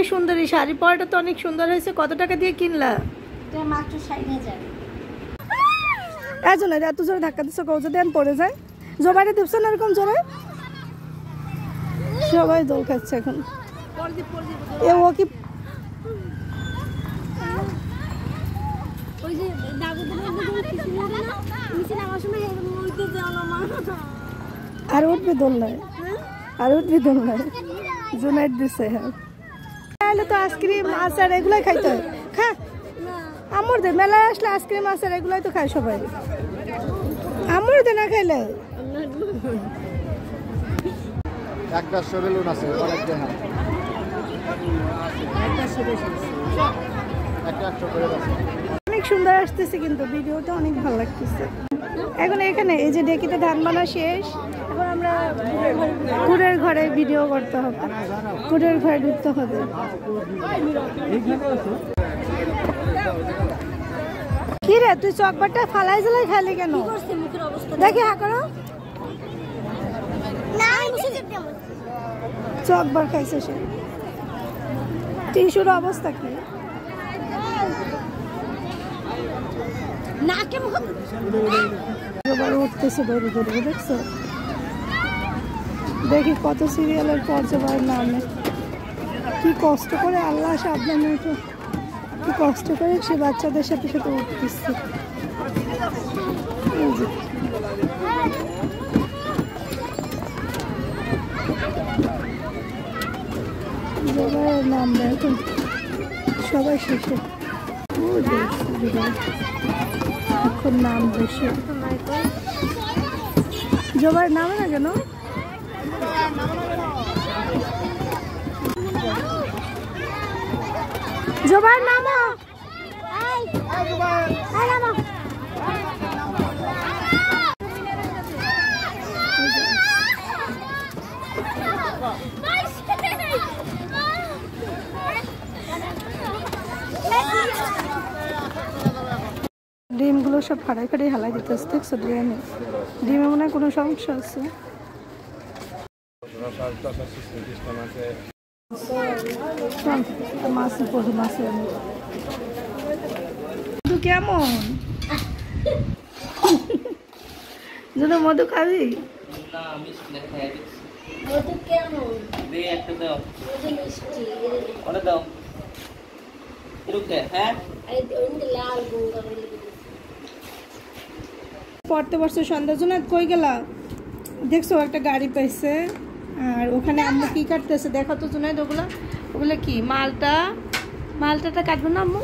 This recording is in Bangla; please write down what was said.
অনেক সুন্দর, এই শাড়ি পরাটা তো অনেক সুন্দর হয়েছে। কত টাকা দিয়ে কিনলা? এটা মাত্র 60,000। এত এত জোরে ধাক্কা দিচ্ছ, কেউ যদি আমি পড়ে যায়। জোবাইরে দিচ্ছ না এরকম জোরে? সবাই দোল খাচ্ছে এখন। এ ও কি আর উঠবে দোল নাই, আর উঠবে দোল নাই। জুনাইদ দিছে। হ্যাঁ তাহলে তো আইসক্রিম আচার এগুলাই খাইতে হয়। খা আমর দে, মেলায় আসলে আইসক্রিম আচার এগুলাই তো খায় সবাই। আমর দে না খাইলে একটা বেলুন আছে অনেক সুন্দর আসতেছে, কিন্তু ভিডিওটা অনেক ভালো লাগতেছে। এখন এখানে এই যে ডেকিতে ধান বানা শেষ, এখন আমরা কুড়ের ঘরে ভিডিও করতে হবে, কুড়ের ঘরে ঢুকতে হবে। কি রে তুই চকবারটা ফালাই জ্বালাই খালি কেন? দেখি হা করো। চকবার খাইছে সে। টিস্যুর অবস্থা কি? উঠতেছে ধরে ধরে, দেখছো? দেখি কত সিরিয়ালের পর জবার নামে কি কষ্ট করে, আল্লাহ সাবধানে উঠো, কি কষ্ট করে সে বাচ্চাদের সাথে সাথে উঠতেছে। জবার নাম দেখো সবাই শেষে, এখন নাম বসে জবার নামে না কেন? জবার নামা ডিমগুলো সব ফাড়াই ফাড়াই হালাই দিতে আসছে, দেখছো? ডিমে মনে হয় কোনো সমস্যা আছে। মাছের পড়ে মাছের মধু কেমন? যেন মধু খাবি? পড়তে বসছে সন্ধ্যা। জুনাইদ কই গেলা? দেখছো একটা গাড়ি পাইছে, আর ওখানে আম্মু কি কাটতেছে দেখো তো জুনাইদ। ওগুলা ওগুলা কি? মালটাটা কাটবো না আম্মু?